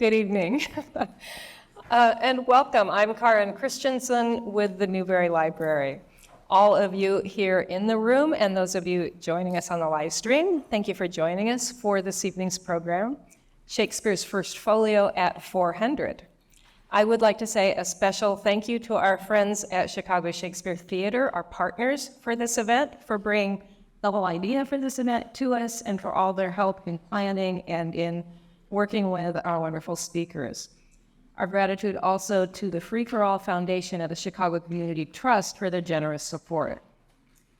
Good evening. And welcome. I'm Karen Christensen with the Newberry Library. All of you here in the room and those of you joining us on the live stream, thank you for joining us for this evening's program, Shakespeare's First Folio at 400. I would like to say a special thank you to our friends at Chicago Shakespeare Theater, our partners for this event, for bringing the whole idea for this event to us and for all their help in planning and in working with our wonderful speakers. Our gratitude also to the Free for All Foundation and the Chicago Community Trust for their generous support.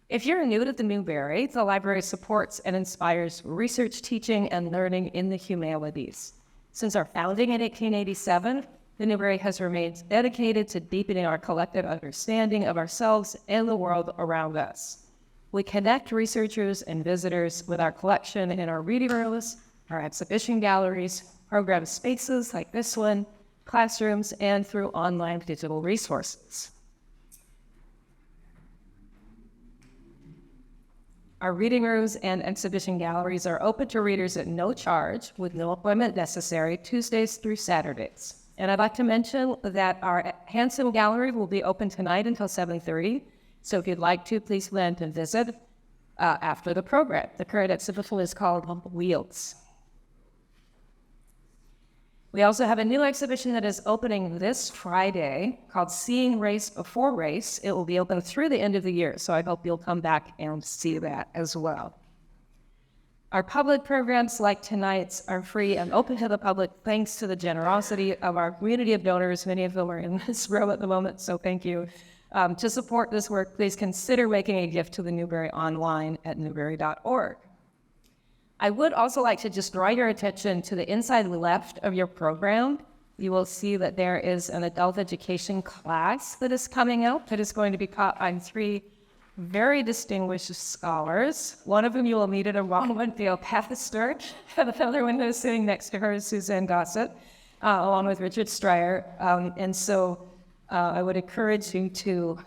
If you're new to the Newberry, the library supports and inspires research, teaching, and learning in the humanities. Since our founding in 1887, the Newberry has remained dedicated to deepening our collective understanding of ourselves and the world around us. We connect researchers and visitors with our collection in our reading rooms, our exhibition galleries, program spaces like this one, classrooms, and through online digital resources. Our reading rooms and exhibition galleries are open to readers at no charge with no appointment necessary Tuesdays through Saturdays. And I'd like to mention that our Hanson Gallery will be open tonight until 7:30. So if you'd like to, please land and visit after the program. The current exhibition is called Wheels. We also have a new exhibition that is opening this Friday called Seeing Race Before Race. It will be open through the end of the year, so I hope you'll come back and see that as well. Our public programs like tonight's are free and open to the public thanks to the generosity of our community of donors. Many of them are in this room at the moment, so thank you. To support this work, please consider making a gift to the Newberry online at newberry.org. I would also like to just draw your attention to the inside left of your program. You will see that there is an adult education class that is coming out that is going to be taught by three very distinguished scholars. One of whom you will meet at a Ronald Pastor, and the other one who's sitting next to her is Suzanne Gossett, along with Richard Stryer. And so I would encourage you to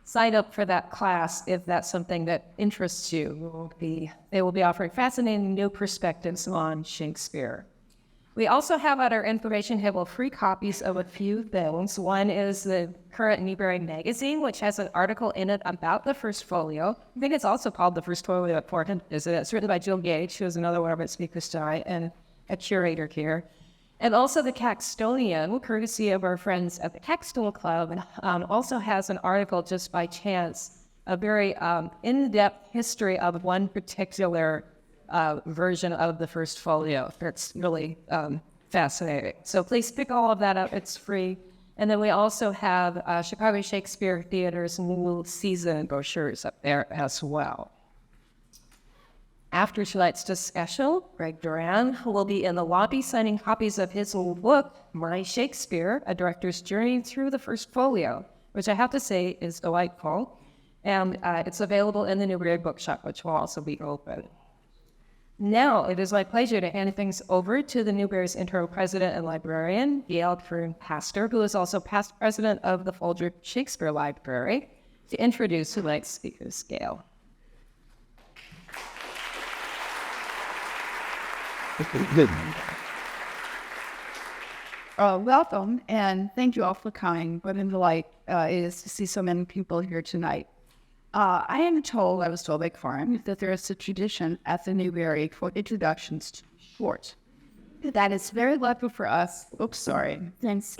sign up for that class if that's something that interests you. They will be offering fascinating new perspectives on Shakespeare. We also have at our information table free copies of a few things. One is the current Newberry magazine, which has an article in it about the First Folio. I think it's also called the First Folio at 400, isn't it? It's written by Jill Gage, who is another one of our speakers tonight, and a curator here. And also the Caxtonian, courtesy of our friends at the Caxton Club, also has an article just by chance, a very in-depth history of one particular version of the First Folio. It's really fascinating. So please pick all of that up. It's free. And then we also have Chicago Shakespeare Theater's new season brochures up there as well. After tonight's discussion, Gregory Doran will be in the lobby signing copies of his new book, My Shakespeare, A Director's Journey Through the First Folio, which I have to say is delightful. And it's available in the Newberry bookshop, which will also be open. Now, it is my pleasure to hand things over to the Newberry's interim president and librarian, Gail Pastor, who is also past president of the Folger Shakespeare Library, to introduce tonight's speakers. Gail. Welcome, and thank you all for coming. What a delight it is to see so many people here tonight. I was told by Karen, that there is a tradition at the Newberry for introductions to be short. That is very lucky for us. Oops, sorry. Thanks,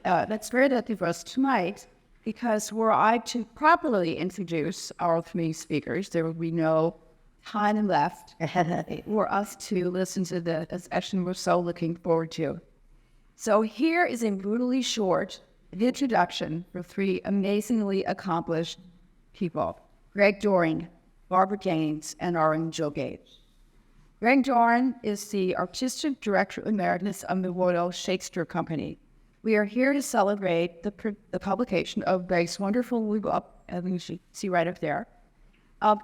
that's very lucky for us tonight, because were I to properly introduce our three speakers, there would be no time left for us to listen to the session we're so looking forward to. So here is a brutally short introduction for three amazingly accomplished people: Greg Doran, Barbara Gaines, and our own Jill Gage. Greg Doran is the Artistic Director Emeritus of the Royal Shakespeare Company. We are here to celebrate the publication of Greg's wonderful new book, as you should see right up there.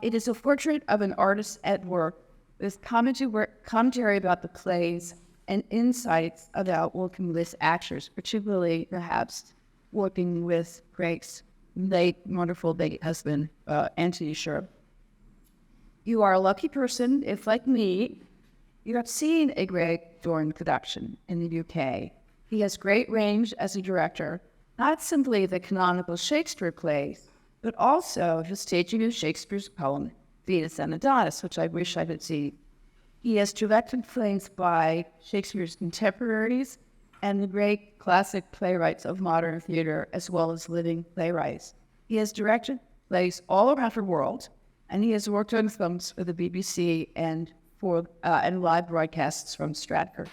It is a portrait of an artist at work with commentary about the plays and insights about working with actors, particularly perhaps working with Greg's late, wonderful late husband, Anthony Sherb. You are a lucky person if, like me, You have seen a Gregory Doran production in the UK. He has great range as a director, not simply the canonical Shakespeare plays, but also his staging of Shakespeare's poem, Venus and Adonis, which I wish I could see. He has directed plays by Shakespeare's contemporaries and the great classic playwrights of modern theater, as well as living playwrights. He has directed plays all around the world, and he has worked on films for the BBC and live broadcasts from Stratford.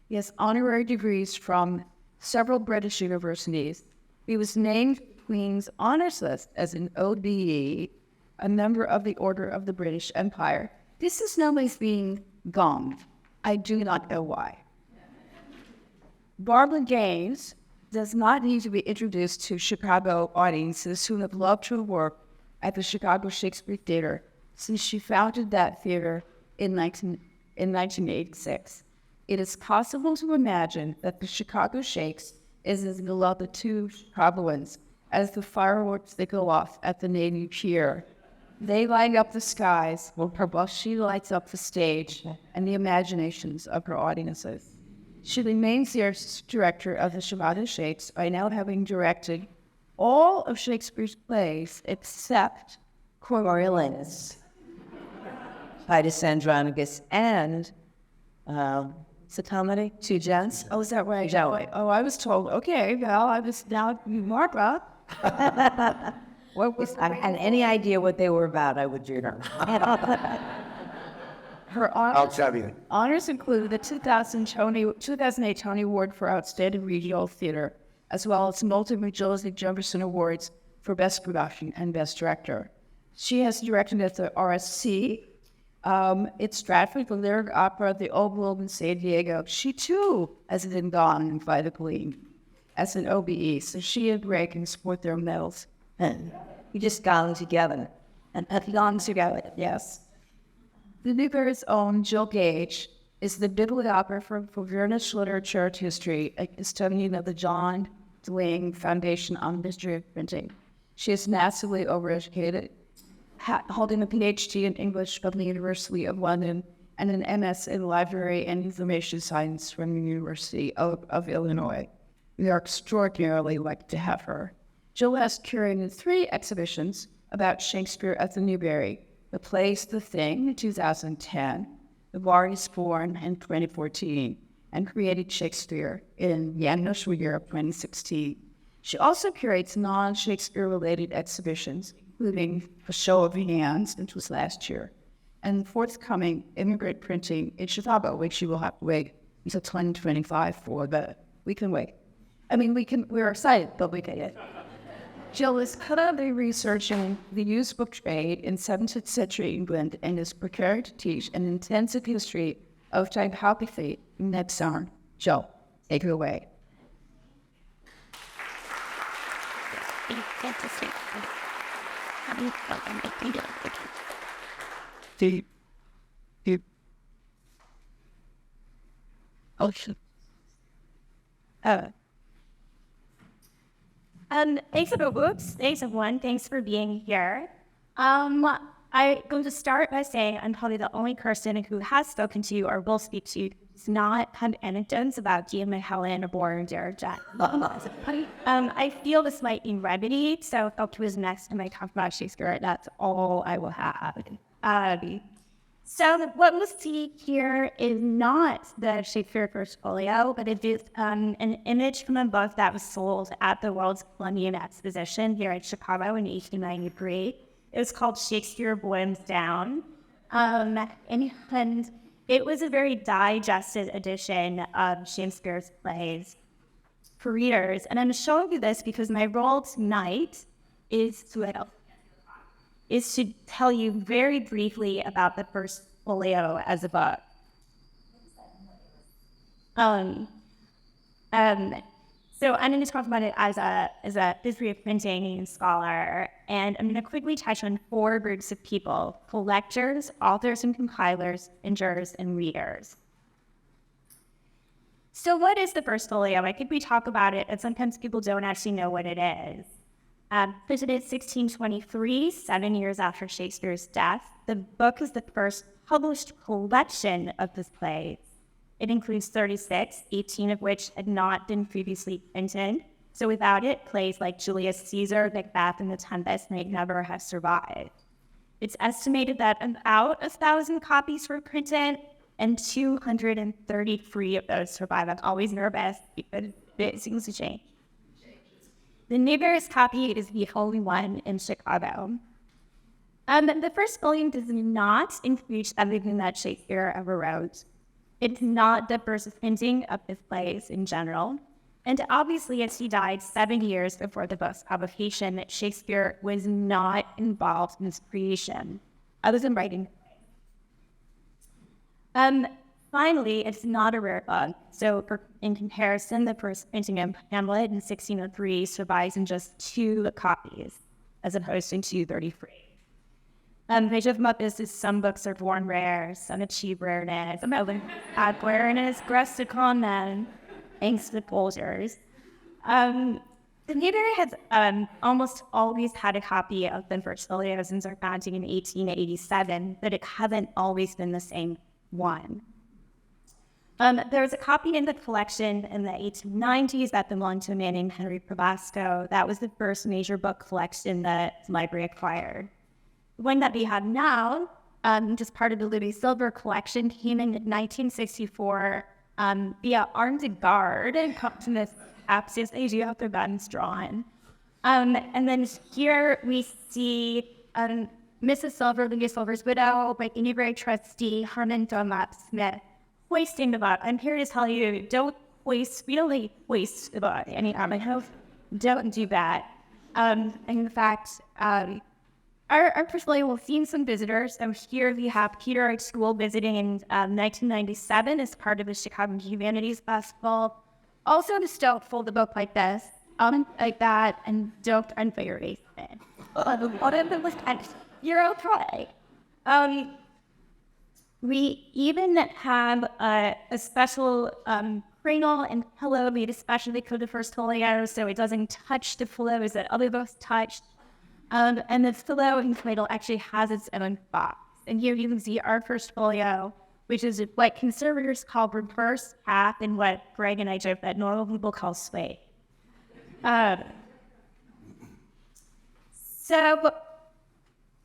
He has honorary degrees from several British universities. He was named the Queen's Honours List as an OBE, a member of the Order of the British Empire. This is known as being gonged. I do not know why. Barbara Gaines does not need to be introduced to Chicago audiences who have loved her work at the Chicago Shakespeare Theater since she founded that theater in 1986. It is possible to imagine that the Chicago Shakes is as beloved to Chicagoans as the fireworks that go off at the Navy Pier. They light up the skies while she lights up the stage and the imaginations of her audiences. She remains the artistic director of the Chicago Shakes by now having directed all of Shakespeare's plays except Coriolanus, Titus Andronicus, and it's a comedy, Two Gents. Oh, is that right? Joey. Oh, I was told, okay, well, I was now Barbara. What was If I had any idea what they were about, I would do them. her I'll tell you. honors include the 2008 Tony Award for Outstanding Regional Theater, as well as multiple Jill Jefferson Awards for Best Production and Best Director. She has directed at the RSC, at Stratford, the Lyric Opera, the Old Globe in San Diego. She too has been gone by the Queen as an OBE, so she and Greg can support their medals. We just got them together. And gone together, yes. The Newberry's own Jill Gage is the bibliographer for Greenwich Literature and History, a custodian of the John Dewing Foundation on the History of Printing. She is massively overeducated, holding a PhD in English from the University of London and an MS in Library and Information Science from the University of Illinois. We are extraordinarily lucky to have her. Jill has curated 3 exhibitions about Shakespeare at the Newberry: the plays The Thing in 2010, The Bard is Born in 2014, and Created Shakespeare in the Annotations year of 2016. She also curates non-Shakespeare-related exhibitions, including A Show of Hands, which was last year, and forthcoming Immigrant Printing in Chicago, which you will have to wait until 2025 for, but we can wait. I mean, we're excited, but we can wait. Jill is currently researching the used book trade in 17th century England and is prepared to teach an intensive history of typography next summer. Jill, take it away. Thanks for the books. Thanks everyone. Thanks for being here. I'm going to start by saying I'm probably the only person who has spoken to you or will speak to you who's not had anecdotes about Gia Helen or Derek Jack. I feel this might be remedied, so up to his next time I talk about Shakespeare, that's all I will have. So what we'll see here is not the Shakespeare First Folio, but it is an image from a book that was sold at the World's Columbian Exposition here in Chicago in 1893. It was called Shakespeare Boils Down. And it was a very digested edition of Shakespeare's plays for readers. And I'm showing you this because my role tonight is to tell you very briefly about the First Folio as a book. So I'm going to talk about it as a history of printing scholar, and I'm going to quickly touch on 4 groups of people: collectors, authors and compilers, jurors, and readers. So what is the First Folio? I think we talk about it, and sometimes people don't actually know what it is. Printed in 1623, 7 years after Shakespeare's death, the book is the first published collection of his plays. It includes 36, 18 of which had not been previously printed. So without it, plays like Julius Caesar, Macbeth, and The Tempest may never have survived. It's estimated that about 1,000 copies were printed, and 233 of those survive. I'm always nervous because it seems to change. The Newberry's copy is the only one in Chicago. The first volume does not include everything that Shakespeare ever wrote. It's not the first printing of his plays in general. And obviously, as he died 7 years before the book's publication, Shakespeare was not involved in its creation, other than writing. Finally, it's not a rare book. So in comparison, the first printing of Hamlet in 1603 survives in just 2 copies, as opposed to 233. They joke about this as some books are born rare, some achieve rareness, some others add rareness, grest upon them, thanks to cultures. The Newberry has almost always had a copy of the First Folio since our founding in 1887, but it hasn't always been the same one. There was a copy in the collection in the 1890s that belonged to a man named Henry Probasco. That was the first major book collection that the library acquired. The one that we have now, just part of the Louis Silver collection, came in 1964 via armed guard and come this absence. They do have their guns drawn. And then here we see Mrs. Silver, Louis Silver's widow, by Newberry trustee Herman Dunlap Smith, hoisting the book. I'm here to tell you, we don't waste the book anytime. I hope don't do that. In fact, our First Folio will see some visitors. So here we have Peter Art School visiting in 1997 as part of the Chicago Humanities Festival. Also, just don't fold the book like this, like that, and don't unfair it. You're okay. We even have a special cradle and pillow made especially for the First Folio, so it doesn't touch the folios that other books touched. And the Folio and cradle actually has its own box. And here you can see our First Folio, which is what conservators call reverse path and what Greg and I joke that normal people call sway. And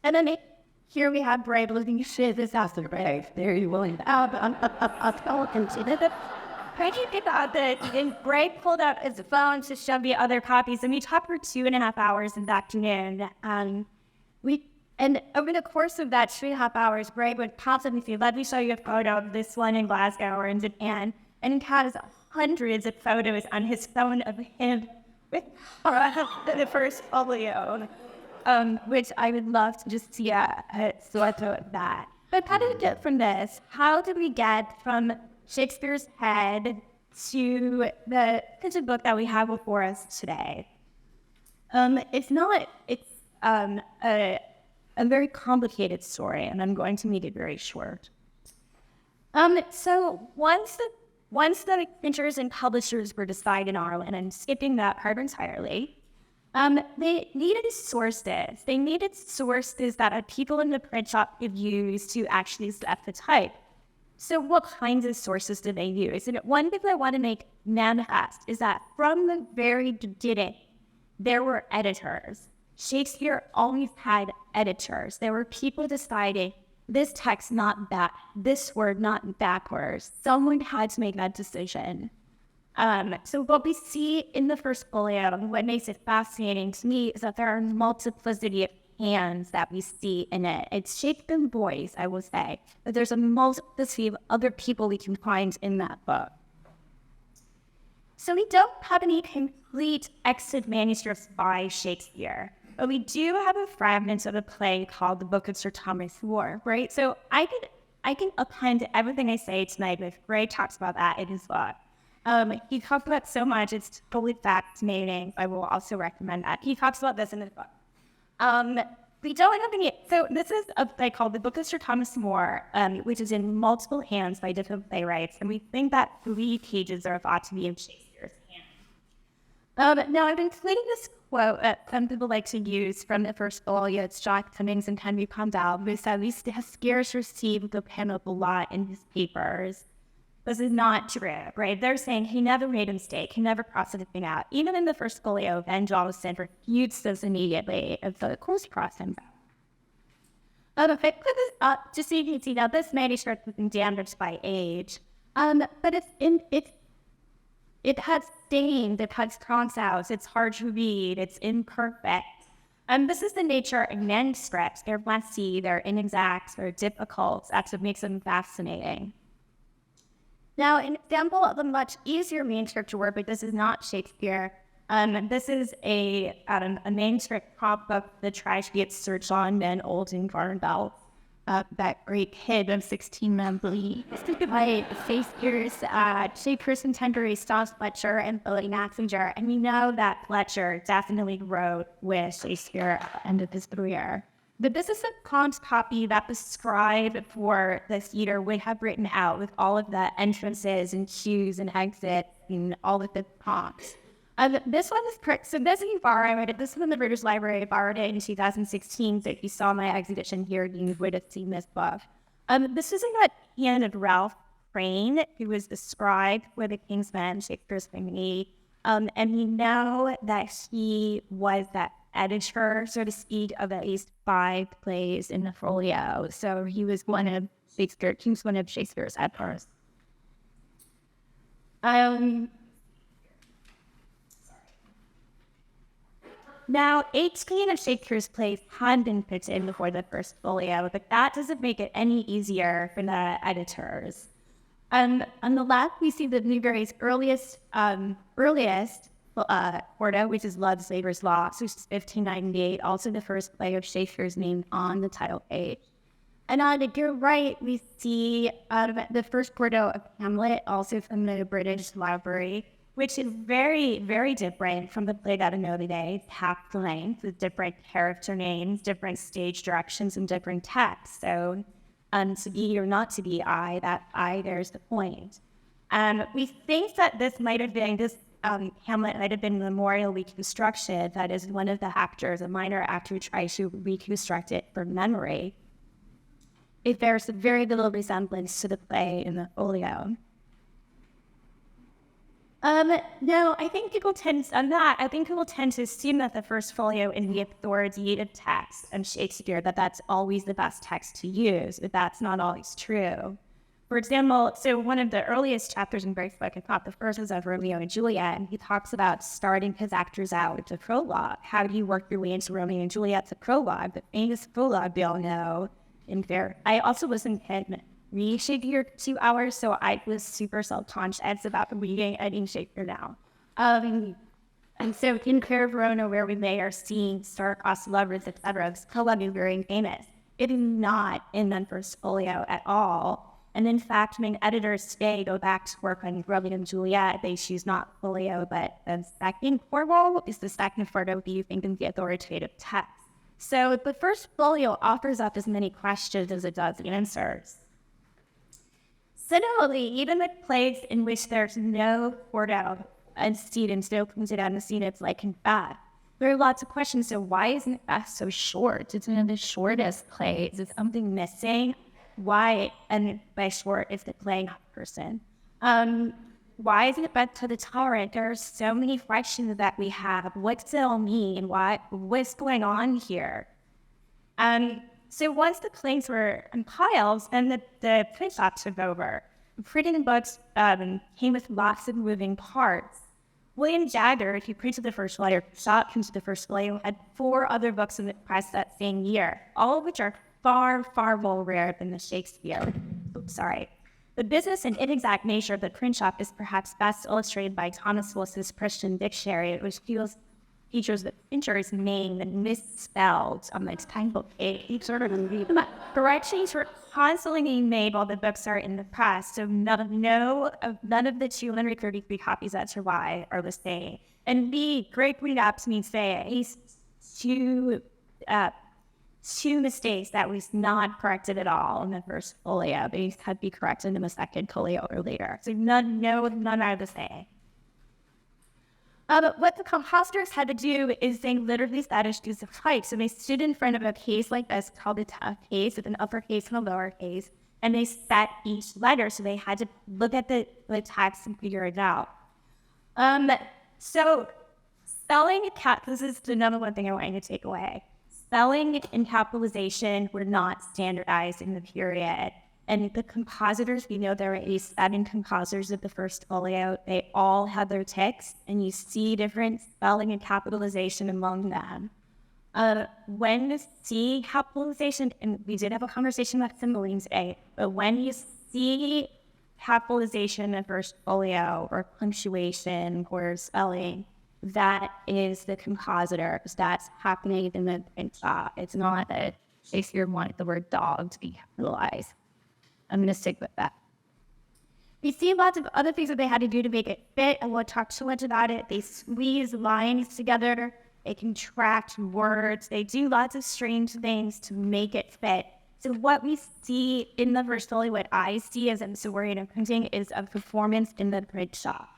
then here we have Brave looking shit. This house is Brave. There you will. Reggie picked up and Brave pulled out his phone to show me other copies, and we talked for 2.5 hours this afternoon. And over the course of that 2.5 hours, Brave would constantly say, "Let me show you a photo of this one in Glasgow or in Japan," and he has hundreds of photos on his phone of him with the First Folio, which I would love to just see a photo of that. But how did we get from this? How did we get from Shakespeare's head to the printed book that we have before us today? It's a very complicated story, and I'm going to make it very short. So once the printers and publishers were decided on, and I'm skipping that part entirely, they needed sources. They needed sources that people in the print shop could use to actually set the type. So what kinds of sources did they use? And one thing I want to make manifest is that from the very beginning, there were editors. Shakespeare always had editors. There were people deciding this text not back, this word not backwards. Someone had to make that decision. So what we see in the First Folio, and what makes it fascinating to me, is that there are a multiplicity of hands that we see in it. It's Shakespeare's voice, I will say, but there's a multiplicity of other people we can find in that book. So we don't have any complete extant manuscripts by Shakespeare, but we do have a fragment of a play called The Book of Sir Thomas More, right? So I can append everything I say tonight, but if Greg talks about that in his book. He talks about so much, it's totally fascinating. I will also recommend that. He talks about this in his book. We don't have any, so this is a play called The Book of Sir Thomas More, which is in multiple hands by different playwrights, and we think that 3 pages are thought to be in Shakespeare's hands. Now, I've been including this quote that some people like to use from the First Folio. It's John Cummings and Henry Pondell, who said he has scarce received the pen of a lot in his papers. This is not true, right? They're saying he never made a mistake. He never crossed anything out. Even in the First Folio, Ben Jonson refutes this immediately, and so of course crossed him out. If I put this up, just so you can see, now this manuscript has been damaged by age, but it has stains, it has crossouts, it's hard to read, it's imperfect. This is the nature of manuscripts. They're messy, they're inexact, they're difficult. That's what makes them fascinating. Now, an example of a much easier manuscript to work with, this is not Shakespeare. This is a manuscript prop book, The Tragedy of Sir John Men Old and Garnbelt, that great hit of 16 Men Bleed. This is by Shakespeare's contemporary Stas Fletcher and Billy Maxinger, and we know that Fletcher definitely wrote with Shakespeare at the end of his career. But this is a prompt copy that the scribe for the theater would have written out with all of the entrances and cues and exits and all of the prompts. This one is correct. So this is borrowed. This is in the British Library. I borrowed it in 2016. So if you saw my exhibition here, you would have seen this book. This is in the hand of Ralph Crane, who was the scribe for the King's Men, Shakespeare's family. And we know that he was that editor, so to speak, of at least 5 plays in the Folio. So he was one of Shakespeare's editors. Now, 18 of Shakespeare's plays had been put in before the First Folio, but that doesn't make it any easier for the editors. On the left, we see the Newberry's earliest quarto, which is Love's Labour's Lost, which is 1598, also the first play of Shakespeare's name on the title page. And on your right, we see the first quarto of Hamlet, also from the British Library, which is very, very different from the play that I know today. It's half the length with different character names, different stage directions, and different texts. So to be or not to be there's the point. We think that this might have been, Hamlet might have been memorial reconstruction. That is, one of the actors, a minor actor, tries to reconstruct it from memory. It bears very little resemblance to the play in the Folio. No, I think people tend to assume that the First Folio is the authoritative text of Shakespeare, that's always the best text to use, but that's not always true. For example, so one of the earliest chapters in Greg's book, I thought the first is of Romeo and Juliet, and he talks about starting his actors out with the prologue. How do you work your way into Romeo and Juliet's prologue? The famous prologue we all know in there. I also listened to read Shakespeare 2 hours, so I was super self-conscious about reading Shakespeare now. And so in Fair of Verona, where we may are seeing star-crossed lovers, etc., this prologue is very famous. It is not in the First Folio at all. And in fact, when editors today go back to work on Romeo and Juliet, they choose not Folio, but the second quarto is the second quarto you think is the authoritative text. So the First Folio offers up as many questions as it does answers. Similarly, even with plays in which there's no quarto antecedents, no printed antecedents like in Macbeth, there are lots of questions. So why isn't Macbeth so short? It's one of the shortest plays. Is something missing? Why, and by short, is it playing a person? Why isn't it back to the torrent? There are so many questions that we have. What's it all mean? What's going on here? So once the plays were compiled and the print shop took over, printing books came with lots of moving parts. William Jagger, who printed the first letter, shop printed the First Folio, had 4 other books in the press that same year, all of which are far, far more rare than the Shakespeare. The business and inexact nature of the print shop is perhaps best illustrated by Thomas Wilson's Christian Dictionary, which features the printer's name misspelled on the title page. Corrections were constantly being made while the books are in the press, so none of the 233 copies that survive are the same. And B, Gregory Doran say at least two mistakes that was not corrected at all in the First Folio, but had to be corrected in the second folio or later. So none are the same. What the compositors had to do is they literally established use of type. So they stood in front of a case like this called a case with an uppercase and a lowercase, and they set each letter. So they had to look at the text and figure it out. So spelling, this is the number one thing I want you to take away. Spelling and capitalization were not standardized in the period. And the compositors, we know there were at least 7 compositors of the First Folio. They all had their ticks, and you see different spelling and capitalization among them. When you see capitalization, and we did have a conversation about symboling today, but when you see capitalization in First Folio or punctuation or spelling, that is the compositor, because that's happening in the print shop. It's not that Shakespeare wanted the word dog to be capitalized. I'm going to stick with that. We see lots of other things that they had to do to make it fit. I won't talk too much about it. They squeeze lines together. They contract words. They do lots of strange things to make it fit. So what we see in the First Folio, what I see as a historian of printing, is a performance in the print shop.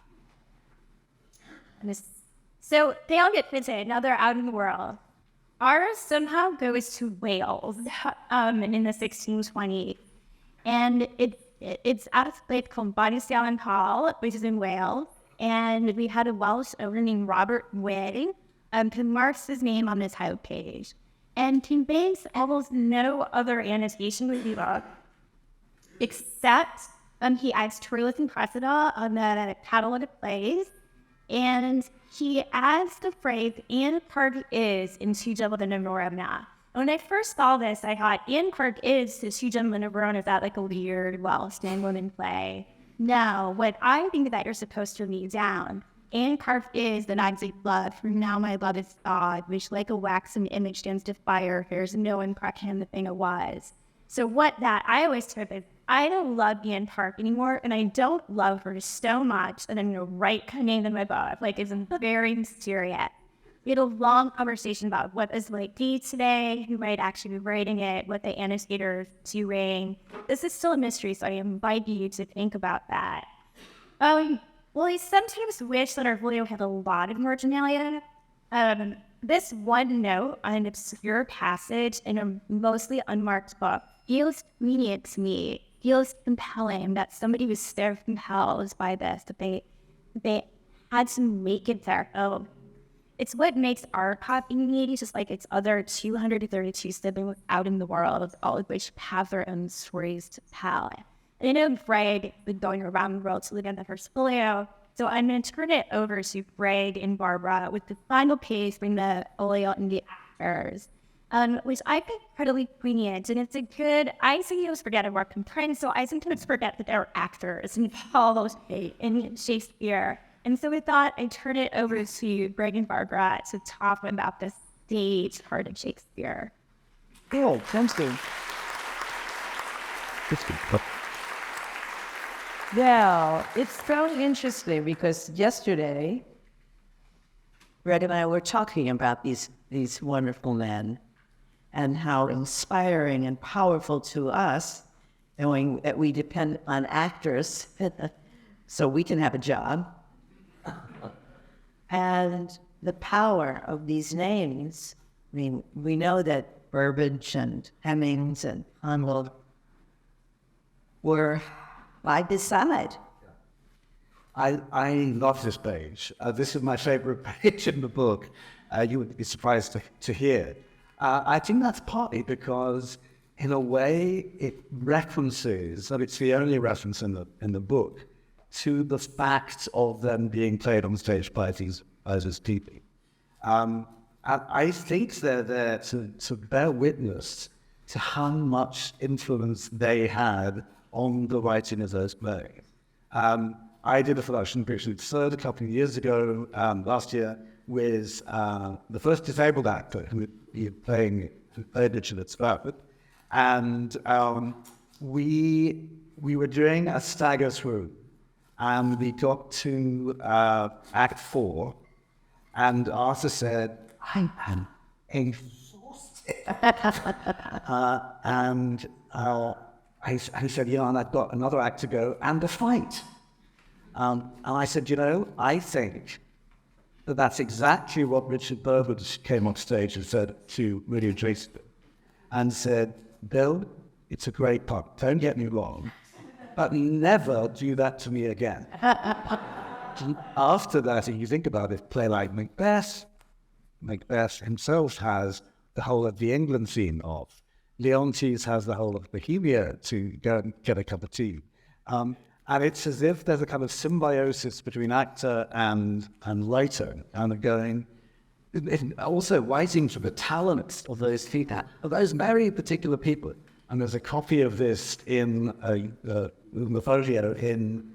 So they all get printed. Now they're out in the world. Ours somehow goes to Wales in the 1620s. And it's at a place called Bodistown Hall, which is in Wales. And we had a Welsh owner named Robert Wynne who marks his name on this house page. And he makes almost no other annotation with the book, except he adds Troilus and Cressida on the catalog of plays. And he adds the phrase, "and Park is" in Two Gentlemen of Verona. When I first saw this, I thought, "and Park is" to Two Gentlemen of Verona, is that like a weird Welsh woman play? No, what I think that you're supposed to read down, "and Park is the Knights of blood, for now my love is thawed, which like a waxen image stands to fire, here's no one crack him the thing it was." So what that I always took is, I don't love Anne Park anymore, and I don't love her so much that I'm going to write her name in my book. Like, it's very mysterious. We had a long conversation about what this might be today, who might actually be writing it, what the annotator is doing. This is still a mystery, so I invite you to think about that. Well, I sometimes wish that our folio had a lot of marginalia. This one note on an obscure passage in a mostly unmarked book feels poignant to me, feels compelling, that somebody was so compelled by this, that they had to make it their own. It's what makes our copy unique, just like its other 232 siblings out in the world, all of which have their own stories to tell. And I know Greg has been going around the world to look at the First Folio, so I'm going to turn it over to Greg and Barbara with the final page from the folio and the actors, which I think incredibly poignant. And it's a good, I sometimes forget I work in print, so I sometimes forget that there are actors involved in Shakespeare. And so we thought I'd turn it over to Greg and Barbara to talk about the stage part of Shakespeare. Cool, thanks, dude. Well, it's so interesting because yesterday, Greg and I were talking about these wonderful men and how inspiring and powerful to us, knowing that we depend on actors so we can have a job. And the power of these names. I mean, we know that Burbage and Hemmings and Arnold were by his side. I love this page. This is my favorite page in the book. You would be surprised to hear. I think that's partly because, in a way, it references, and it's the only reference in the book, to the fact of them being played on stage by these people. And I think they're there to bear witness to how much influence they had on the writing of those plays. I did a production of Richard III a couple of years ago, last year, with the first disabled actor who played Richard III. And we were doing a stagger through. And we got to Act 4, and Arthur said, "I am exhausted." And I said, "Yeah, and I've got another act to go and a fight." And I said, "I think that that's exactly what Richard Burbage came on stage and said to William Shakespeare, and said, Bill, it's a great part, don't get me wrong, but never do that to me again. After that, if you think about it, play like Macbeth himself has the whole of the England scene of. Leontes has the whole of Bohemia to go and get a cup of tea. And it's as if there's a kind of symbiosis between actor and writer, and they're going, also writing for the talents of those people, of those very particular people. And there's a copy of this in the Folio in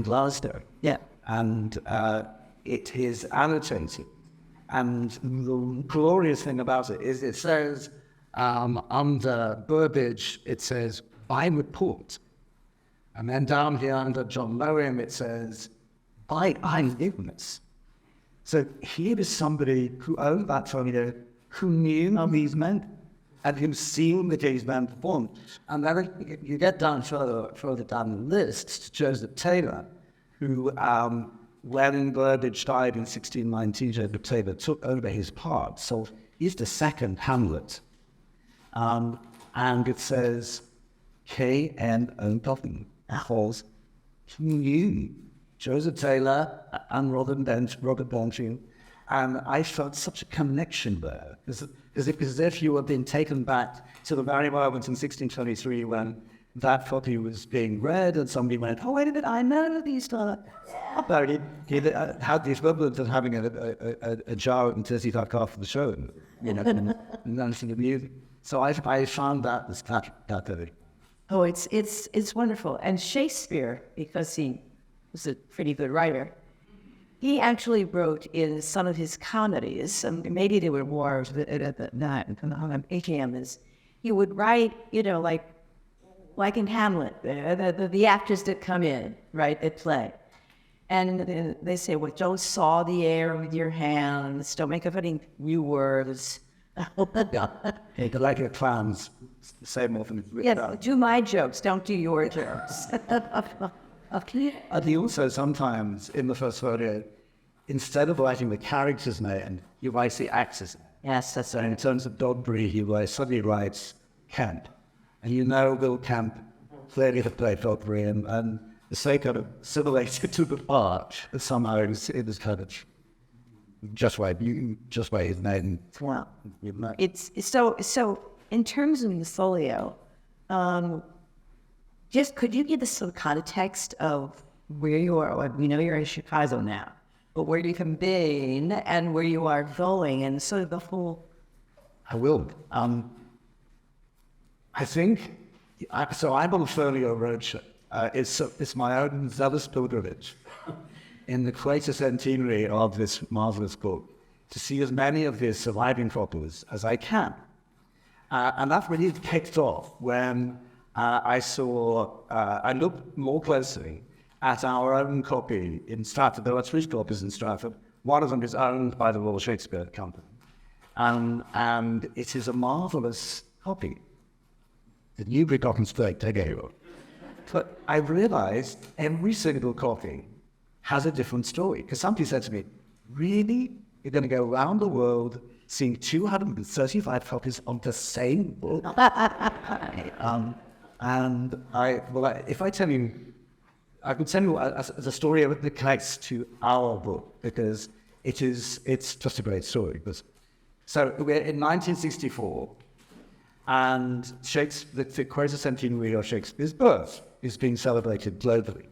Glasgow. Yeah. And it is annotated. And the glorious thing about it is it says, under Burbage, it says, by report. And then down here under John Lowham, it says, by eyewitness. So here is somebody who owned that folio, who knew these men, and who's seen the these men perform. And then you get down further down the list to Joseph Taylor, who, when Burbage died in 1619, Joseph Taylor took over his part. So he's the second Hamlet. And it says, K.N.O. Halls, who knew Joseph Taylor and Robert Benjamin, and I felt such a connection there. It's as if you were being taken back to the very moment in 1623 when that copy was being read, and somebody went, "Oh, wait a minute, I know these guys." He had the equivalent of having a jar and Tizzy got off the show, and dancing the music. So I found that was captivating. Oh, it's wonderful. And Shakespeare, because he was a pretty good writer, he actually wrote in some of his comedies, and maybe they were more at the night, is he would write, like in Hamlet, the actors that come in, right, that play. And they say, well, don't saw the air with your hands, don't make up any new words. They're like your clowns, the same often. Yeah, do my jokes, don't do your jokes. And he also sometimes, in the First Folio, instead of writing the character's name, you write the actor's name. Yes, that's So right. in terms of Dogberry, he suddenly writes Kemp. And Will Kemp clearly had played Dogberry, and the sake of assimilated to the part, somehow it was kind of just write his name. Wow. It's so in terms of the folio, just could you give us some context of where you are? Well, we know you're in Chicago now, but where you have been and where you are going, and sort of the whole. I will. I think, so I'm on Folio Roadshow. It's my own zealous pilgrimage in the greater centenary of this marvelous book to see as many of his surviving copies as I can. And that really kicked off when I looked more closely at our own copy in Stratford. There are 3 copies in Stratford. One of them is owned by the Royal Shakespeare Company. And it is a marvelous copy. The Newberry copies take over. But I realized every single copy has a different story. Because somebody said to me, really? You're going to go around the world seeing 235 copies of the same book? If I tell you, I could tell you as a story that connects to our book, because it's just a great story. So we're in 1964, and the greater centenary of Shakespeare's birth is being celebrated globally.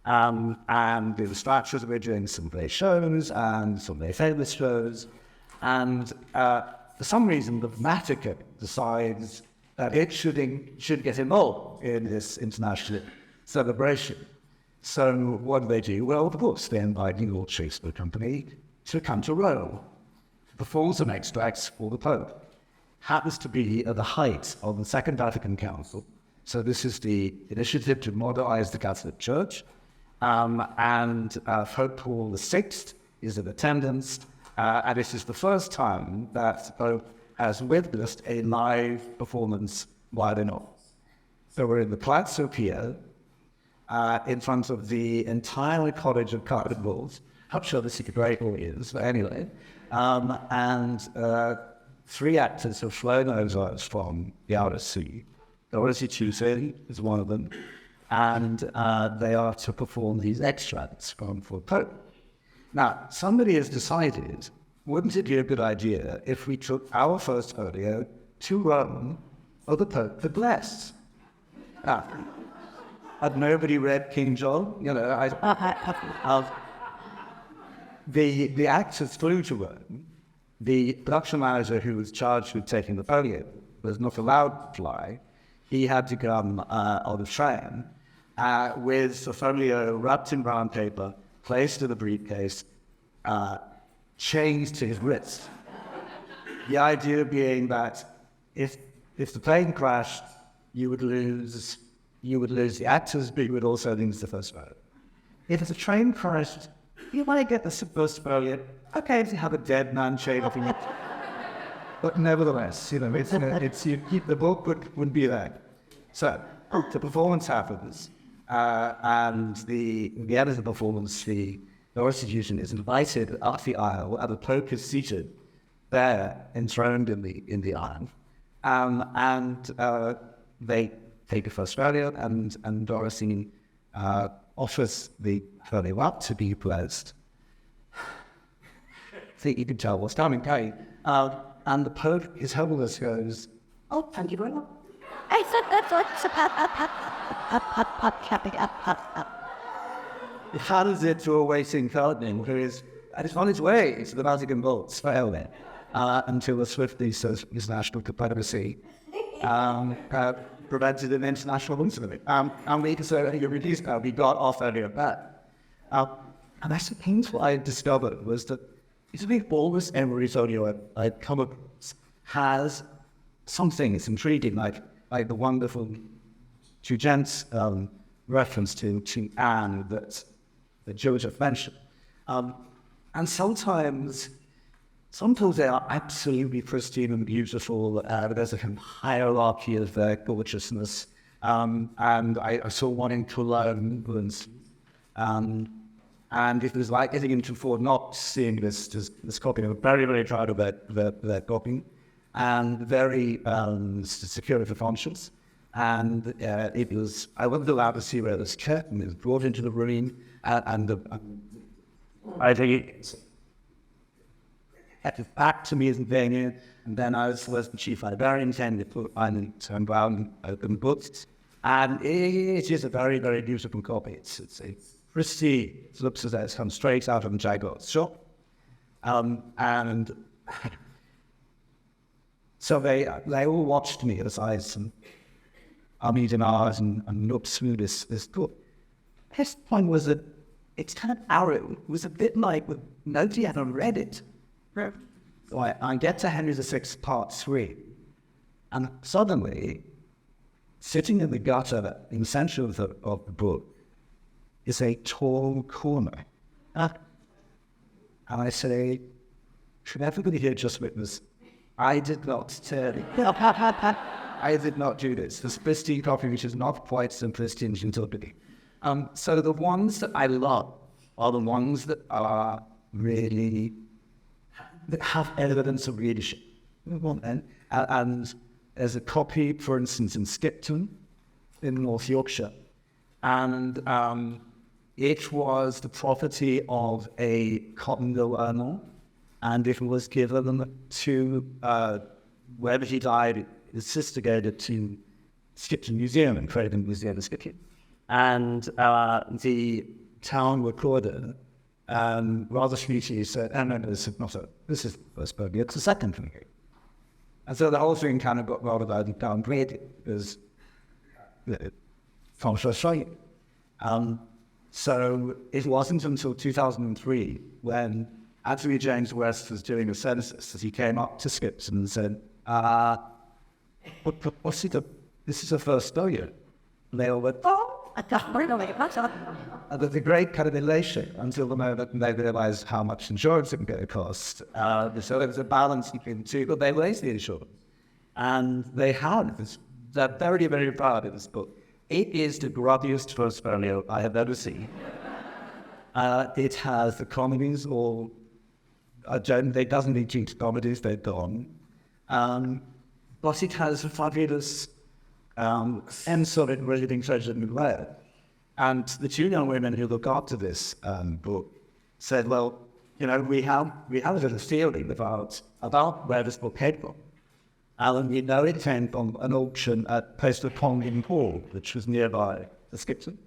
And the Stratford were doing some very shows and some very famous shows. And for some reason, the Vatican decides that it should get involved in this international celebration. So what do? Well, of course, they invite the Royal Shakespeare Company to come to Rome to perform some extracts for the Pope. Happens to be at the height of the Second Vatican Council. So this is the initiative to modernize the Catholic Church. And Pope Paul VI is in attendance. And this is the first time that the Pope has witnessed a live performance while in office. So we're in the Palazzo Pio, in front of the entire College of Cardinals, not sure this is a great audience, but anyway. And 3 actors have flown over from the outer sea. Dorothy Tuesday is one of them, and they are to perform these extracts from For Pope. Now, somebody has decided, wouldn't it be a good idea if we took our First Folio to Rome for the Pope to bless? Had nobody read King John? You know, the actors flew to Rome. The production manager who was charged with taking the folio was not allowed to fly. He had to come on a train with the folio wrapped in brown paper, placed in a briefcase, chained to his wrist. The idea being that if the plane crashed, you would lose the actors, but you would also lose the first folio. If the train crashed, you might get the first folio. Okay, if you have a dead man chained up in it. But nevertheless, you know, the book wouldn't be there. So the performance happens, and the end of the performance, the institution is invited up the aisle, and the Pope is seated there, enthroned in the aisle, and they take the first folio, and Dorothy offers the folio up to be blessed. I think you can tell what's coming, can't you? And the Pope, His Holiness, goes, "Oh, thank you very much." He hands it to a waiting cardinal who is on his way to the Vatican vaults for Elvin until the swift lease of international diplomacy prevented an international incident. And we can say, we got off earlier back. And that's the things what I discovered was that it's a big almost every folio I'd come across has something that's intriguing, like the wonderful two gents reference to Anne that Joseph mentioned. And sometimes they are absolutely pristine and beautiful. There's a kind of hierarchy of their gorgeousness. And I saw one in Cologne, for instance. And it was like getting into Ford, not seeing this copy. I'm very, very proud of that copy, and very secure of the conscience. And I wasn't allowed to see where this curtain is brought into the room, I think it's back to me as a venue, and then I was the chief librarian, and they put on turn around and open books, and it is a very, very beautiful copy. It's pristine. It looks as though it's come straight out of Jagod's shop. And so they all watched me as I ummied and ahs and looked through this book. His point was that it's kind of arrow. It was a bit like nobody had read it. So I get to Henry VI, Part 3, and suddenly, sitting in the gutter in the center of the book, is a tall corner. And I say, should everybody here just witness, I did not turn. I did not do this. This pristine copy, which is not quite so pristine utility. So the ones that I love are the ones that are really, that have evidence of readership. And there's a copy, for instance, in Skipton, in North Yorkshire, and it was the property of a cotton mill owner, and it was given to, wherever he died, his sister gave it to Skipton Museum and created a museum of Skipton. And the town recorder rather sweetly said, no, this is the first book, it's the second thing. And so the whole thing kind of got rather downgraded because François Choy. So it wasn't until 2003 when Anthony James West was doing a census that he came up to Skipton and said, what's it? This is a first folio. And they all went, oh, the great kind of elation until the moment they realized how much insurance it was going to cost. So there was a balance between the two, but they raised the insurance. And they had this, they're very, very proud of this book. It is the grubbiest first folio I have ever seen. It has the comedies, or it doesn't include comedies, they're gone. But it has a fabulous sense of it really being treasured and read. And the two young women who look after this book said, well, you know, we have a little theory about where this book came from. And we know it came from an auction at Post of Pond in Hall, which was nearby the Skipton.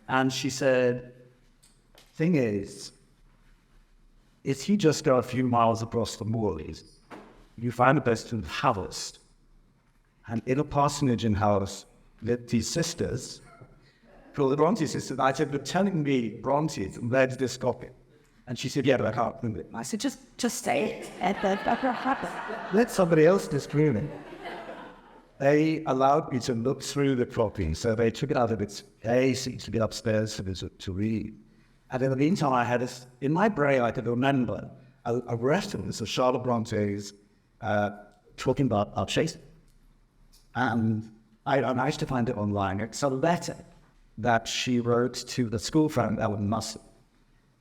And she said, thing is, if you just go a few miles across the moors, you find a place called Harvest. And in a parsonage in Harvest lived these sisters, called the Bronte sisters. I said, "You're telling me Bronte read this copy?" And she said, "Yeah, but I can't remember it." I said, just say it. And then let somebody else disprove it. They allowed me to look through the copy, so they took it out of its case to get upstairs for me to read. And in the meantime, I had this, in my brain, I could remember a reference of Charlotte Bronte's talking about Shakespeare. And I managed to find it online. It's a letter that she wrote to the school friend, Ellen Musson,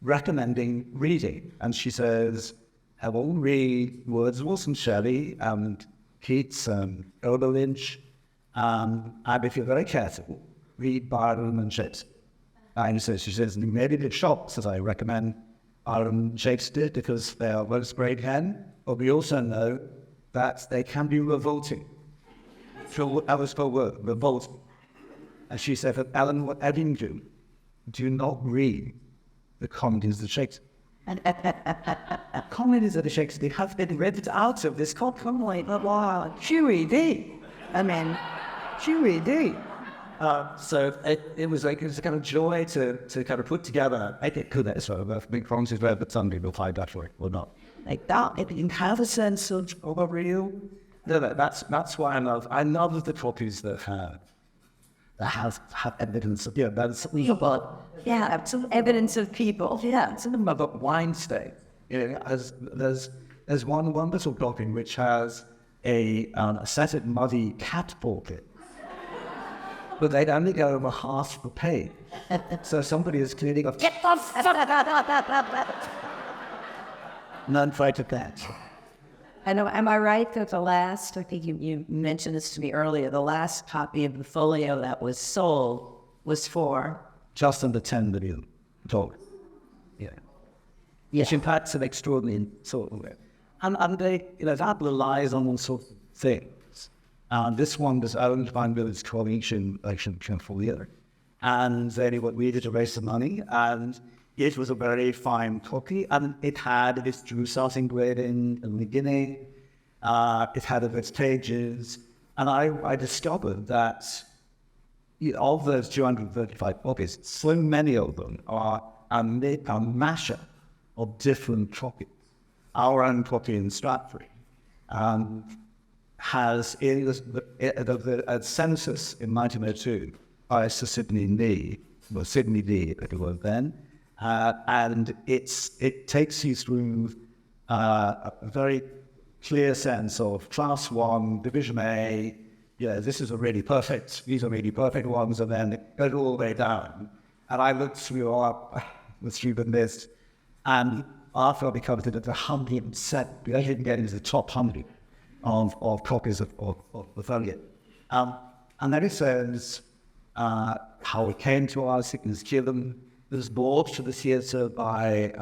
recommending reading. And she says, "I will read Wordsworth and Shelley and Keats and Coleridge, and if you're very careful, read Byron and Shakespeare." And so she says, "Maybe the shops, as I recommend Byron and Shakespeare because they are most great men, but we also know that they can be revolting." That was her word, revolting. And she said, "Ellen, whatever you do not read the comedies of Shakespeare." Comedies of Shakespeare have been read out of this comedy. Wow, she really. I mean, she really. So it was a kind of joy to kind of put together. I think that sort of a big promises read, but some people find that for it or not. Like that, it can have a sense of a real. No, that's why I love the copies that have evidence of, that's something about, some evidence of people. Yeah, something about wine state. You know, there's one wonderful copy which has a set of muddy cat portraits, but they'd only go over half the page. So somebody is clearly got, "Get the fuck out!" None fight at that. I know, am I right that the last, I think you mentioned this to me earlier, the last copy of the folio that was sold was for? Just under 10 million dollars. Yeah. Which in fact is an extraordinary sort of way. And they, that relies on all sorts of things. This one was owned by Village Coalition Folio. And they needed to raise some money, and it was a very fine copy, and it had its Drew starting grade in the beginning. It had its pages, and I discovered that of those 235 copies, so many of them are a mashup of different copies. Our own copy in Stratford has a census in 1902 by Sir Sidney Lee, it was then. And it takes you through a very clear sense of class 1, division A, this is a really perfect, these are really perfect ones, and then it goes all the way down. And I looked through the list, and after I became to the 100%, we didn't get into the top 100 of copies of the folio. And then it says how it came to us, it was given. It was bought to the theatre by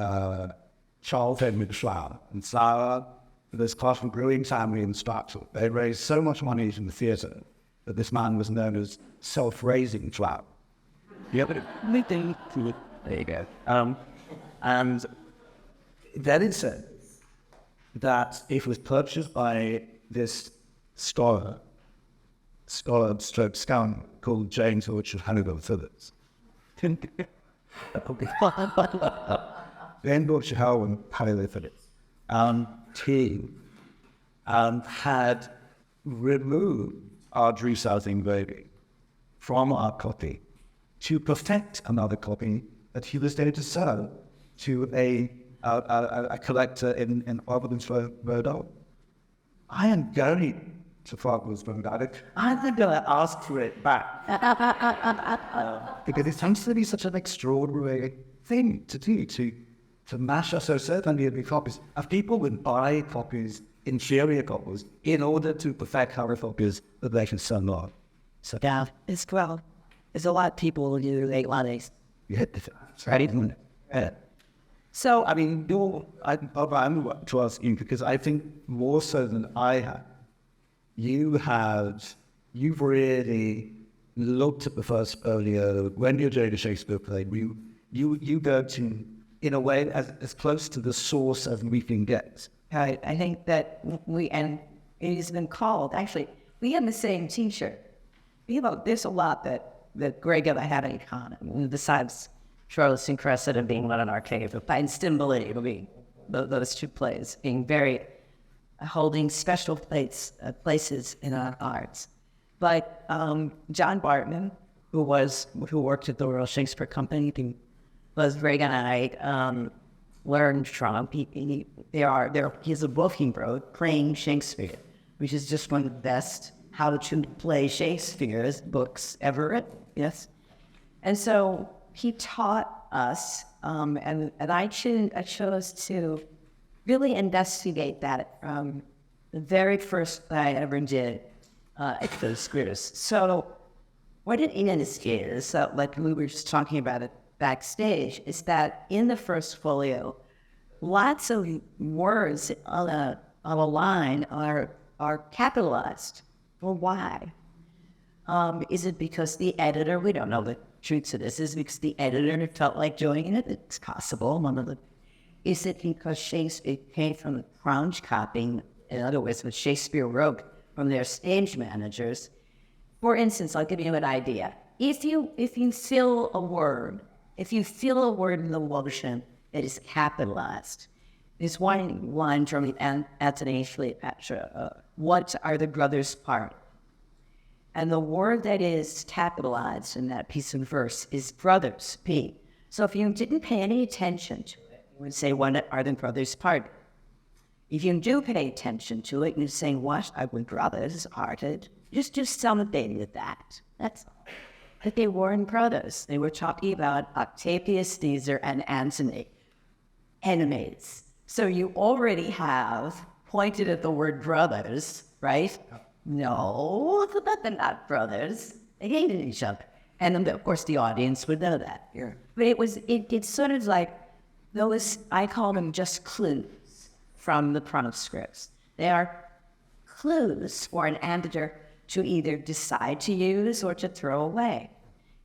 Charles Edmund Flower and Sarah, this class from brewing family in Stratford. They raised so much money from the theatre that this man was known as self-raising Flower. There you go. And then it says that it was purchased by this scholar stroke scoundrel called James Orchard Hannibal Phillips. Then Orchard Hannibal Phillips. He had removed our Drew South engraving from our copy to perfect another copy that he was going to sell to a collector in Providence, Rhode Island. I am going to Providence, Rhode Island. I'm going to ask for it back. Because it seems to be such an extraordinary thing to do to mash us. So certainly the copies. And people would buy copies, inferior copies, in order to perfect cover copies that they can sell on. So Yeah, it's well. There's a lot of people who do late lotties. yeah, that's right. Yeah. So I mean, I'm to ask you because I think more so than I have, you've really looked at the First Folio when you're doing a Shakespeare play. You go to, in a way, as close to the source as we can get. I think that and it has been called, actually, we have the same T-shirt. There's a lot that Greg and I have in common, besides Charlotte and Cressida being one of our favorite, and Stimbolity being those two plays, being very, holding special places in our hearts. But John Bartman, who worked at the Royal Shakespeare Company, who was Greg and I learned from. He's a book he wrote, Playing Shakespeare, which is just one of the best how to play Shakespeare's books ever written. Yes, and so he taught us, and I chose to really investigate that from the very first play I ever did at those squares. So what it is, like we were just talking about it backstage, is that in the First Folio, lots of words on a line are capitalized. Well, why? Is it because the editor, we don't know the truth of this, is it because the editor felt like doing it? It's possible. Is it because Shakespeare came from the crunch copying, in other words, what Shakespeare wrote from their stage managers? For instance, I'll give you an idea. If you fill a word in the motion that is capitalized, there's one line from Anthony Cleopatra, what are the brothers part? And the word that is capitalized in that piece of verse is brothers, P. So if you didn't pay any attention to it, you would say, what are the brothers part? If you do pay attention to it, you'd say, what are the brothers parted? Just do something with that. That's all. But they weren't brothers. They were talking about Octavius Caesar and Antony, enemies. So you already have pointed at the word brothers, right? No, they're not brothers. They hated each other. And then, of course, the audience would know that. Yeah. But it's sort of like those, I call them just clues from the prompt scripts. They are clues for an editor to either decide to use or to throw away.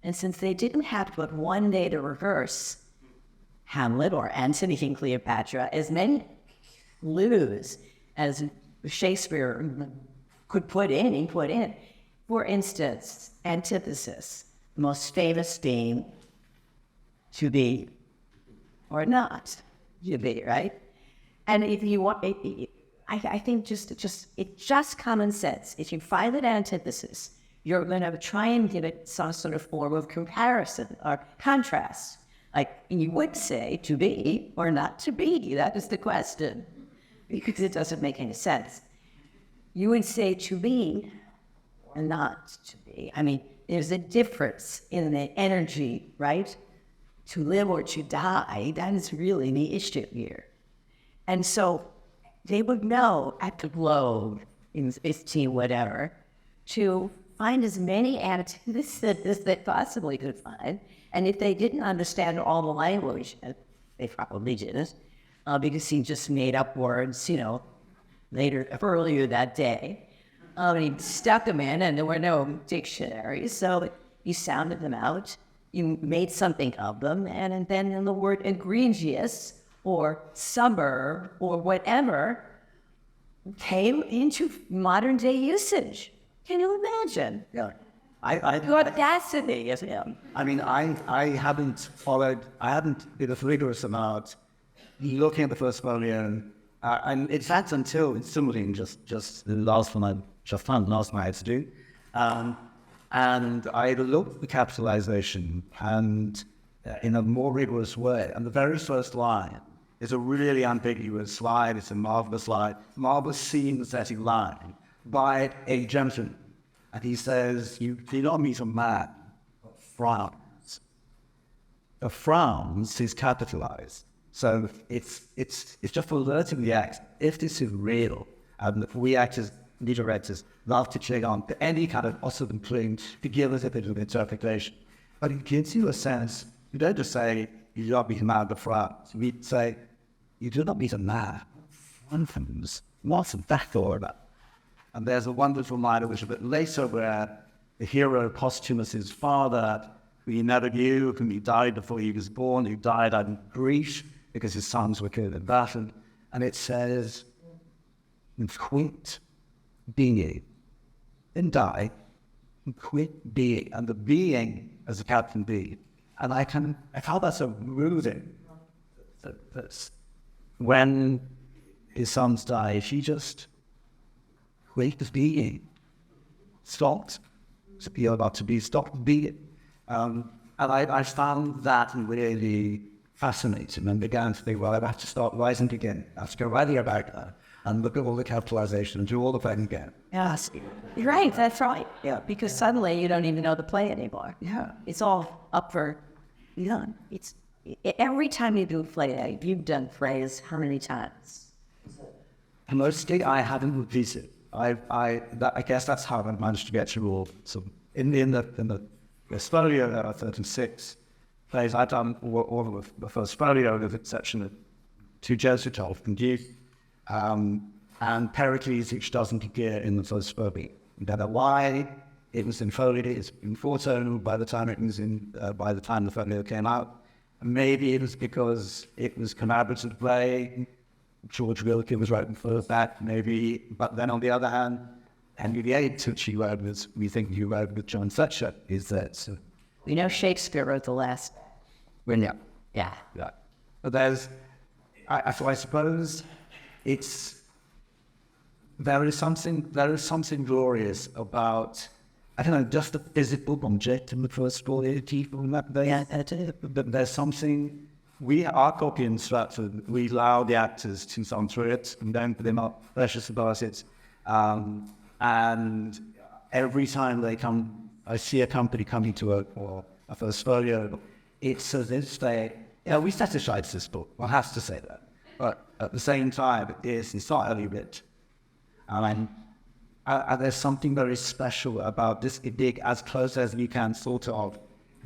And since they didn't have but one day to rehearse Hamlet or Antony and Cleopatra, as many clues as Shakespeare could put in. For instance, antithesis, the most famous theme, to be or not to be, right? And if you want, I think it's just common sense. If you find an antithesis, you're going to try and give it some sort of form of comparison or contrast. Like you would say to be or not to be. That is the question, because it doesn't make any sense. You would say to be or not to be. I mean, there's a difference in the energy, right? To live or to die, that is really the issue here. And so they would know at the Globe in 15 whatever to find as many antitheses as they possibly could find. And if they didn't understand all the language, they probably didn't, because he just made up words, earlier that day. And he stuck them in, and there were no dictionaries, so you sounded them out. You made something of them, and then the word egregious or suburb or whatever came into modern day usage. Can you imagine? Yeah. The audacity of him. I mean, I haven't been a rigorous amount looking at the First Folio, and in fact, until it's similarly just the last one I just found, last one I had to do. And I looked at the capitalization and in a more rigorous way. And the very first line is a really ambiguous line. It's a marvelous line, marvelous scene-setting line by a gentleman. And he says, you do not meet a man, but frowns. the frowns is capitalized. So it's just alerting the actor, if this is real, and we actors, the directors, love to check on any kind of possible clue to give us a bit of interpretation. But it gives you a sense, you don't just say, you do not meet a man of the frowns. We say, you do not meet a man of frowns. What's that all about? And there's a wonderful line which is a bit later where the hero, Posthumus's father, who he never knew, whom he died before he was born, who died out of grief because his sons were killed in battle. And it says, quit being, then die, and quit being. And the being as a captain be. And I found that so moving. That when his sons die, he just quit being, stopped to be about to be, stopped being. And I found that really fascinating and began to think, well, I have to start writing again. I have to go writing about that and look at all the capitalization and do all of that again. Yes, you're right. That's right. Yeah, because suddenly you don't even know the play anymore. Yeah. It's all up for done. It's every time you do a play, you've done plays how many times? Mostly I haven't repeated. I guess that's how I managed to get through all. So in the Folio, there are 36 plays. I've done all of the First Folio, with the exception of 2 Jesuit from Duke, and Pericles, which doesn't appear in the First Folio. I don't know why. It was in Folio, it's in Forto by the time it was in, by the time the Folio came out. Maybe it was because it was collaborative play. George Wilkie was writing for that, maybe. But then on the other hand, Henry VIII, which we think he wrote with John Fletcher, is that. So. We know Shakespeare wrote the last. Well, yeah. Yeah. Yeah. But so I suppose there is something glorious about, I don't know, just the physical object in the First Folio from that day. Yeah, that's it. But there's something, our copy in Stratford, we allow the actors to song through it and don't put them up precious about it. And every time they come, I see a company coming to a First Folio, it's as if we fetishize this book, one has to say that. But at the same time, it's not early writ. And there's something very special about this being as close as you can sort of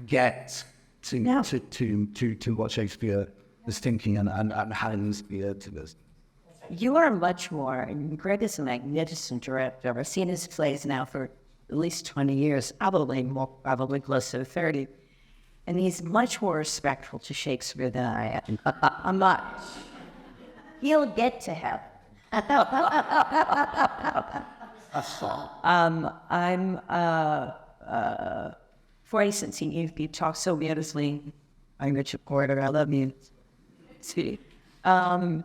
get to what Shakespeare was thinking and how it inspired to this. You are much more, and Greg is a magnificent director. I've seen his plays now for at least 20 years, probably close to 30. And he's much more respectful to Shakespeare than I am. I'm not. He'll get to heaven. For instance, you talk so beautifully. I'm Richard Porter. I love you. See, that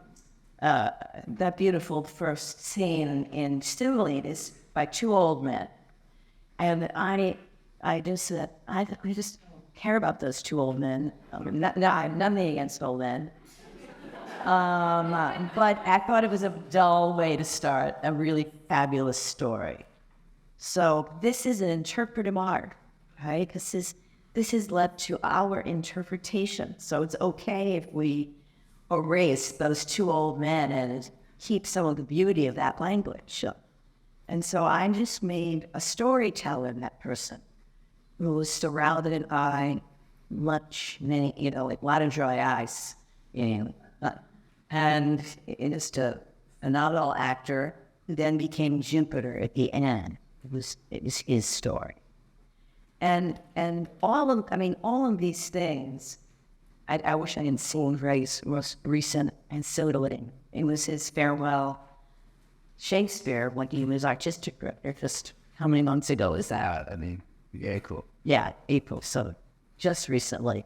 beautiful first scene in Stimulate is by 2 old men, and I just care about those 2 old men. I have nothing against old men. But I thought it was a dull way to start a really fabulous story. So this is an interpretive art, right? This has led to our interpretation. So it's okay if we erase those 2 old men and keep some of the beauty of that language. And so I just made a storyteller, that person, who was surrounded by like a lot of dry ice, and just a novel actor who then became Jupiter at the end. It was his story. And all of these things, I wish I had seen Greg's most recent Ancillary. It was his farewell Shakespeare when he was artistic director just how many months ago is that? April. Yeah, April, so just recently.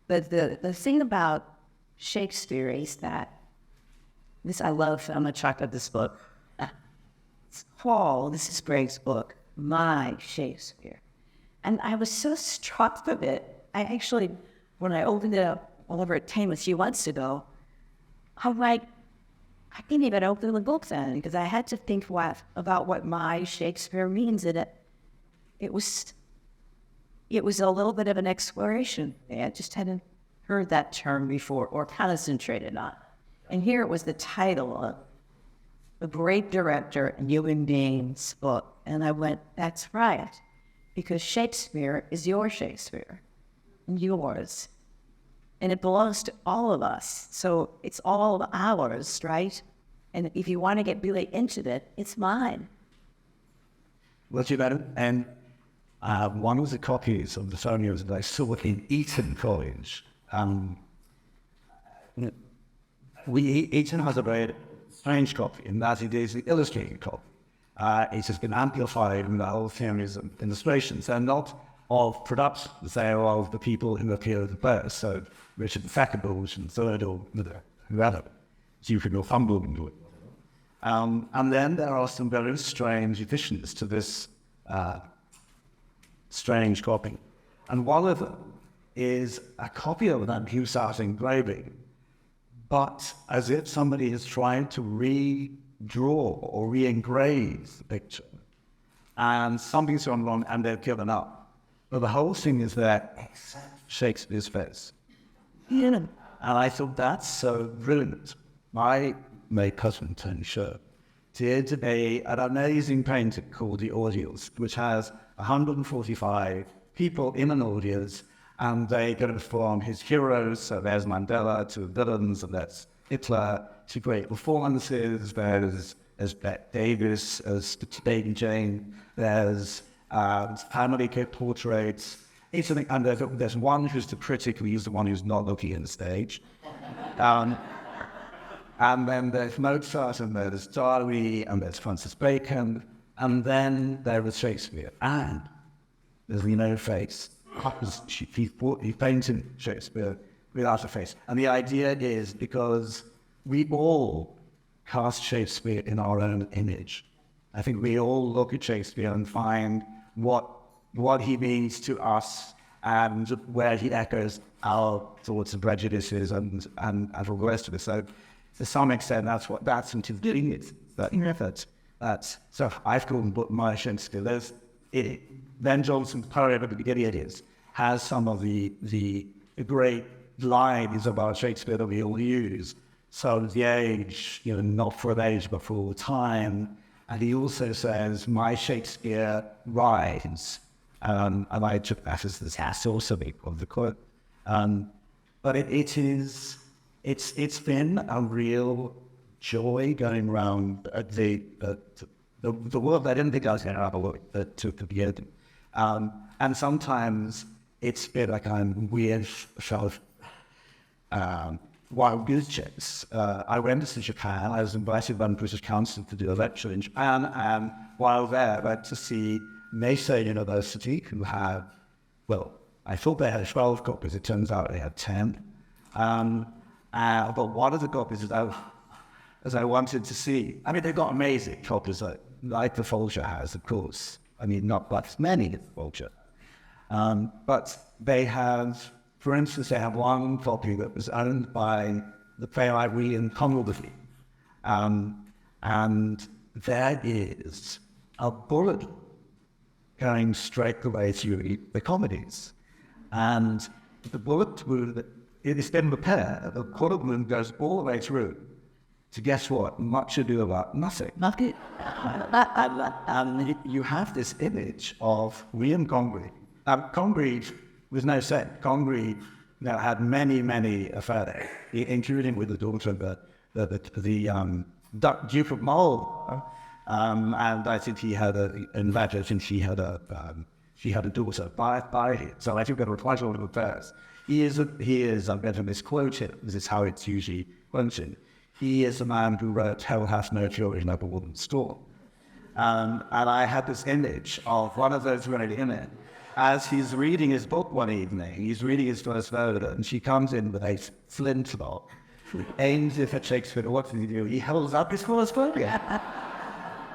But the thing about Shakespeare is that I'm gonna talk about this book. This is Greg's book, My Shakespeare. And I was so struck with it. I actually, when I opened it up over at Tame a few months ago, I'm like, I didn't even open the book then because I had to think about what my Shakespeare means in it. It it was a little bit of an exploration. I just hadn't heard that term before or concentrated on. And here it was the title of a great director and human beings book. And I went, that's right, because Shakespeare is your Shakespeare and yours. And it belongs to all of us. So it's all ours, right? And if you want to get really into it, it's mine. Well, you know, and one of the copies of the folios that I saw in Eton College, Eton has a very strange copy in that it is the illustrated copy. It has been amplified in the whole series of illustrations. They're not of productions, they are of the people who appear the first. So Richard Thackerbush and Third or whoever, Duke or Fumble. And then there are some very strange additions to this strange copy. And one of them is a copy of that Hussart engraving, but as if somebody has tried to redraw or re-engrave the picture, and something's gone wrong and they've given up. But the whole thing is there except Shakespeare's face. Yeah. And I thought that's so brilliant. My cousin, Tony Sher, did an amazing painting called The Audience, which has 145 people in an audience, and they go from his heroes, so there's Mandela, to villains, and there's Hitler, to great performances, there's Bette Davis, as Lady Jane, there's family portraits, and there's one who's the critic, who's the one who's not looking at the stage. And then there's Mozart, and there's Darby, and there's Francis Bacon, and then there is Shakespeare. And there's no face. He painted Shakespeare without a face. And the idea is because we all cast Shakespeare in our own image. I think we all look at Shakespeare and find what he means to us and where he echoes our thoughts and prejudices and all the rest of it. So to some extent, that's into doing it. So I've called the book My Shakespeare. Ben Jonson's poem at the beginning has some of the great lines about Shakespeare that we all use. So the age, not for an age, but for all time. And he also says, my Shakespeare rides. And I took that as the source of the quote. But it's been a real joy going around the world. I didn't think I was going to have a look to the end. And sometimes it's been like a weird sort of wild goose chase. I went to Japan. I was invited by the British Council to do a lecture in Japan, and while there, I went to see Meisei University, who have, I thought they had 12 copies. It turns out they had 10. But one of the copies as I wanted to see, they've got amazing copies, like the Folio has, of course. Not that many as the Folio. But they have, for instance, they have one copy that was owned by the playwright William Connolly. And there is a bullet going straight away through the comedies. And the bullet wound, it is then repaired. The bullet wound goes all the way through to guess what? Now Ado About Nothing. And you have this image of William Congreve. Congreve was no saint. Congreve had many, many affairs, including with the daughter of the Duke of Marlborough. And I think he had she had a daughter by him. So I think there were quite a lot of affairs. He is, I'm going to misquote it, this is how it's usually quoted. He is a man who wrote Hell Hath No Fury Like a Woman's Storm. And I had this image of one of those really in it. As he's reading his book one evening, he's reading his first version, and she comes in with a flintlock, aims it at Shakespeare. What does he do? He holds up his first version.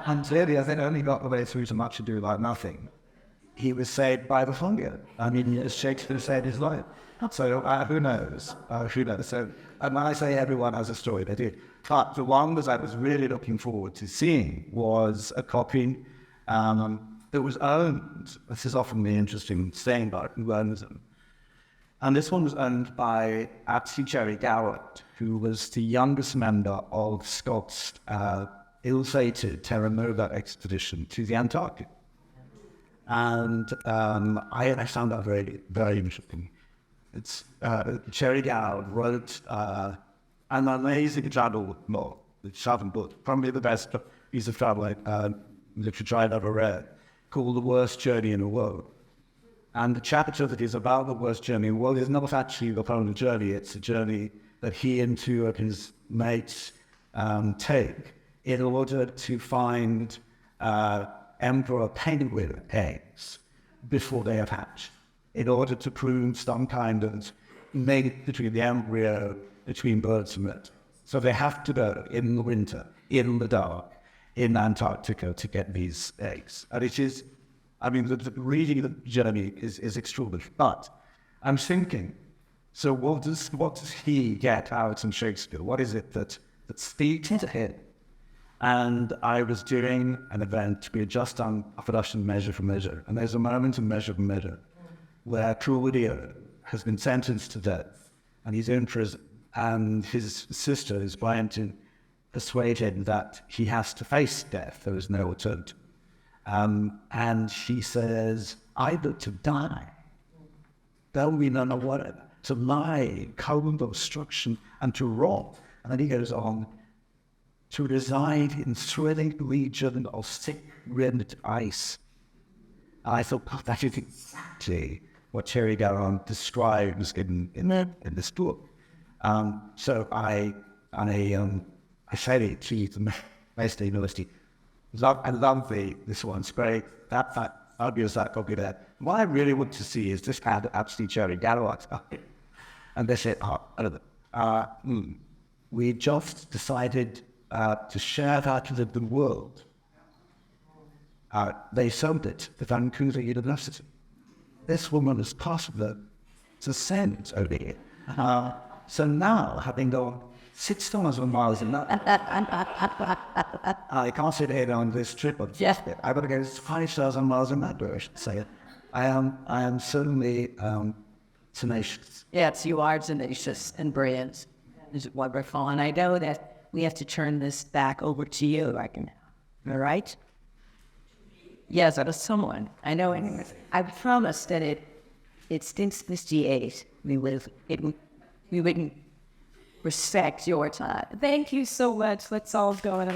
And clearly, as it only got the way through to Much Ado About Nothing, he was saved by the fungus. As Shakespeare saved his life. So who knows? So when I say everyone has a story, they do. But the one that I was really looking forward to seeing was a copy that was owned. This is often the interesting saying about who owns them. And this one was owned by Absi Cherry Garrett, who was the youngest member of Scott's ill-fated Terra Nova expedition to the Antarctic. And I found that very, very interesting. It's Cherry Garrett wrote an amazing travel book, probably the best piece of travel literature I've ever read, called The Worst Journey in the World. And the chapter that is about the worst journey in the world is not actually the whole journey, it's a journey that he and two of his mates take in order to find emperor penguin eggs before they have hatched, in order to prove some kind of link between the embryo, between birds and it. So they have to go in the winter, in the dark, in Antarctica to get these eggs. And it is, I mean, the reading of the journey is extraordinary. But I'm thinking, so what does he get out in Shakespeare? What is it that speaks to him? And I was doing an event, we had just done a production Measure for Measure, and there's a moment in Measure for Measure where Claudio has been sentenced to death, and he's in prison, and his sister is trying to persuade him that he has to face death, there is no alternative. And she says, either to die, there will be none of whatever, to lie, cold obstruction, and to rot. And then he goes on, to reside in thrilling region of thick-rimmed ice. And I thought, oh, that is exactly what Cherry Doran describes in this book. So I said it to the Master University. I love this one. It's great. That argues that copy there. What I really want to see is this kind of absolute Cherry Doran. And they said, we just decided to share that with the world. They sold it to Vancouver University. This woman is part of the Senate over here. So now, having gone 6,000 miles in that, I can't sit here on this trip, but I've got to go 5,000 miles in that direction. So I am certainly tenacious. Yes, you are tenacious and brilliant. It's wonderful. And I know that we have to turn this back over to you right now. All right? Yes, that was someone. I know. I promised that it's since 58 we wouldn't respect your time. Thank you so much. Let's all go and